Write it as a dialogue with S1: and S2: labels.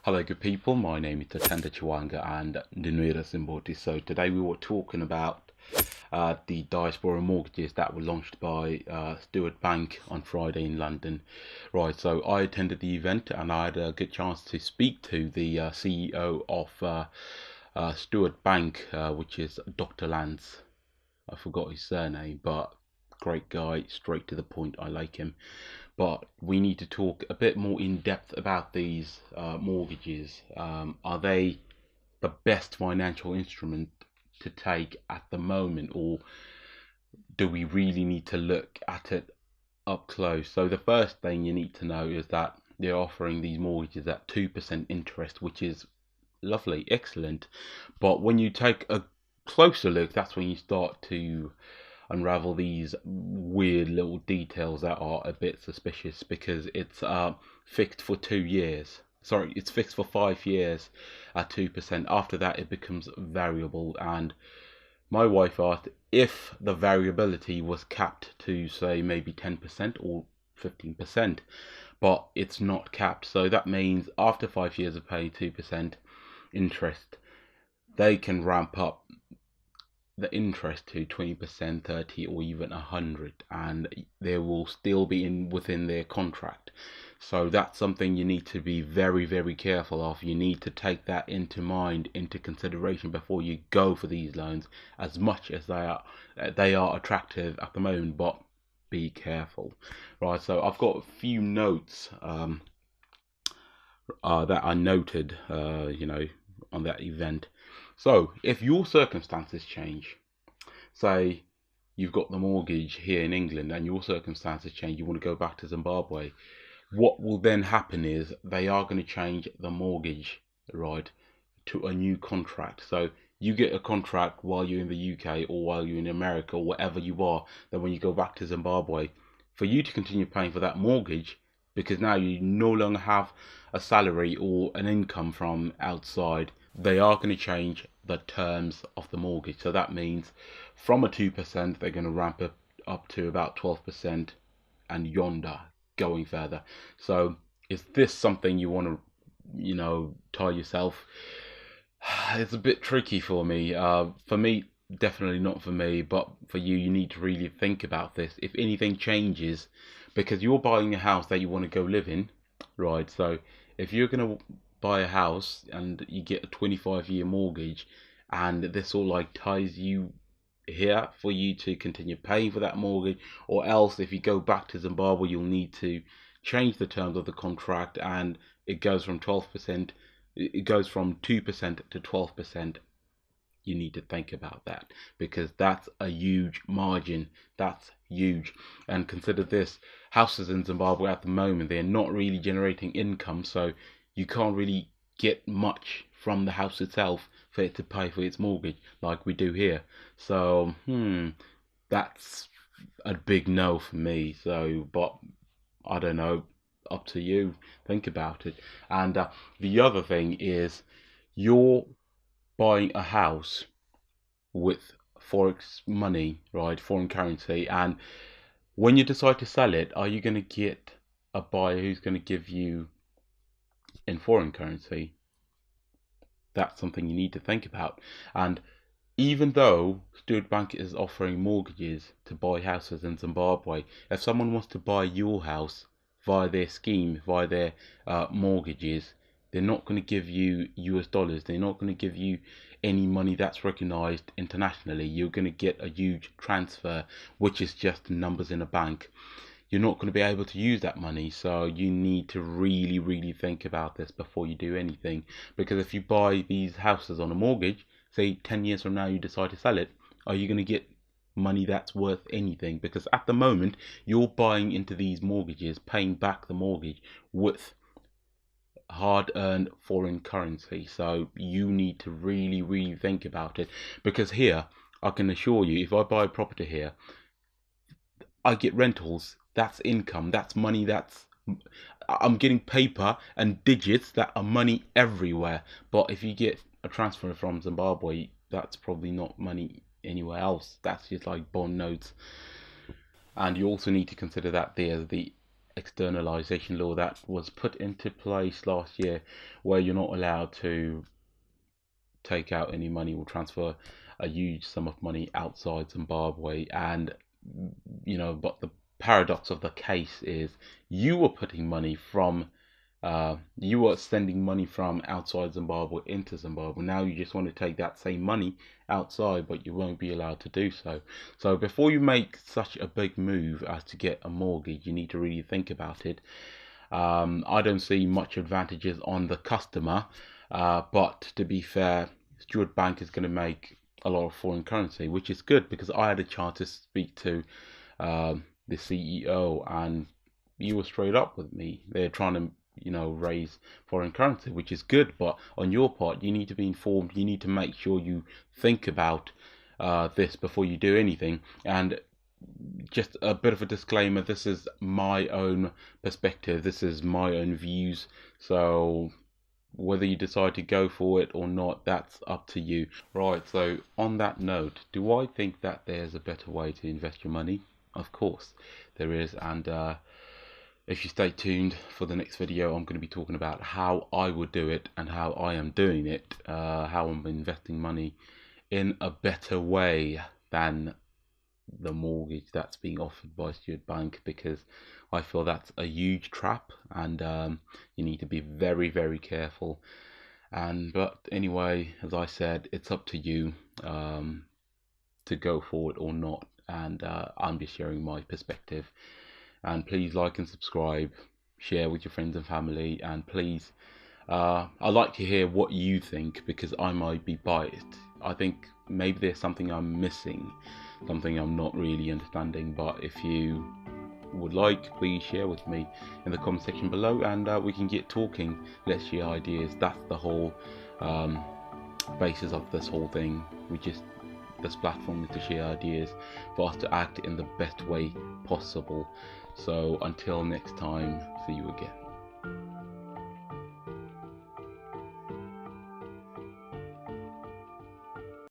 S1: Hello, good people. My name is Tatenda, Chiwanga and Zimbabwe. So today we were talking about the Diaspora mortgages that were launched by Steward Bank on Friday in London. Right, so I attended the event and I had a good chance to speak to the CEO of Steward Bank, which is Dr. Lance. I forgot his surname, but great guy, straight to the point. I like him. But we need to talk a bit more in depth about these mortgages. Are they the best financial instrument to take at the moment, or do we really need to look at it up close? So the first thing you need to know is that they're offering these mortgages at 2% interest, which is lovely, excellent. But when you take a closer look, that's when you start to unravel these weird little details that are a bit suspicious, because it's fixed for 2 years. Sorry, it's fixed for 5 years at 2%. After that, it becomes variable. And my wife asked if the variability was capped to, say, maybe 10% or 15%, but it's not capped. So that means after 5 years of paying 2% interest, they can ramp up the interest to 20%, 30, or even 100, and they will still be within their contract. So that's something you need to be very, very careful of. You need to take that into consideration before you go for these loans, as much as they are attractive at the moment, but be careful. Right, so I've got a few notes that I noted on that event. So if your circumstances change, say you've got the mortgage here in England and your circumstances change, you want to go back to Zimbabwe, what will then happen is they are going to change the mortgage, right, to a new contract. So you get a contract while you're in the UK or while you're in America or wherever you are, then when you go back to Zimbabwe, for you to continue paying for that mortgage, because now you no longer have a salary or an income from outside, they are going to change the terms of the mortgage. So that means from a 2%, they're going to ramp it up to about 12% and yonder going further. So is this something you want to, tie yourself? It's a bit tricky for me. For me, definitely not for me, but for you, you need to really think about this. If anything changes, because you're buying a house that you want to go live in, right? So if you're going to buy a house and you get a 25-year mortgage, and this all like ties you here for you to continue paying for that mortgage, or else if you go back to Zimbabwe, you'll need to change the terms of the contract, and it goes from 12%, it goes from 2% to 12%. You need to think about that, because that's a huge margin. That's huge. And consider this, houses in Zimbabwe at the moment, they're not really generating income, so you can't really get much from the house itself for it to pay for its mortgage like we do here. So that's a big no for me. So, but I don't know, up to you. Think about it. And the other thing is, you're buying a house with forex money, right, foreign currency, and when you decide to sell it, are you going to get a buyer who's going to give you in foreign currency? That's something you need to think about. And even though Steward Bank is offering mortgages to buy houses in Zimbabwe, if someone wants to buy your house via their scheme, via their mortgages, they're not going to give you US dollars. They're not going to give you any money that's recognized internationally. You're going to get a huge transfer, which is just numbers in a bank. You're not going to be able to use that money. So you need to really, really think about this before you do anything. Because if you buy these houses on a mortgage, say 10 years from now you decide to sell it, are you going to get money that's worth anything? Because at the moment, you're buying into these mortgages, paying back the mortgage with hard-earned foreign currency. So you need to really, really think about it. Because here, I can assure you, if I buy a property here, I get rentals. That's income. That's money. I'm getting paper and digits that are money everywhere. But if you get a transfer from Zimbabwe, that's probably not money anywhere else. That's just like bond notes. And you also need to consider that there's the externalization law that was put into place last year, where you're not allowed to take out any money or transfer a huge sum of money outside Zimbabwe. And but the paradox of the case is you were putting money from you were sending money from outside Zimbabwe into Zimbabwe. Now you just want to take that same money outside, but you won't be allowed to do so. So before you make such a big move as to get a mortgage, you need to really think about it. I don't see much advantages on the customer, but to be fair, Steward Bank is going to make a lot of foreign currency, which is good, because I had a chance to speak to the CEO, and he was straight up with me. They're trying to raise foreign currency, which is good, but on your part you need to be informed. You need to make sure you think about this before you do anything. And just a bit of a disclaimer, this is my own perspective, this is my own views, so whether you decide to go for it or not, that's up to you. Right, so on that note, do I think that there's a better way to invest your money? Of course there is, and if you stay tuned for the next video, I'm going to be talking about how I would do it and how I am doing it, how I'm investing money in a better way than the mortgage that's being offered by Steward Bank, because I feel that's a huge trap, and you need to be very, very careful. But anyway, as I said, it's up to you to go for it or not, and I'm just sharing my perspective. And please like and subscribe, share with your friends and family, and please, I'd like to hear what you think, because I might be biased. I think maybe there's something I'm missing, something I'm not really understanding. But if you would like, please share with me in the comment section below, and we can get talking. Let's share ideas. That's the whole basis of this whole thing. This platform is to share ideas for us to act in the best way possible. So until next time, see you again.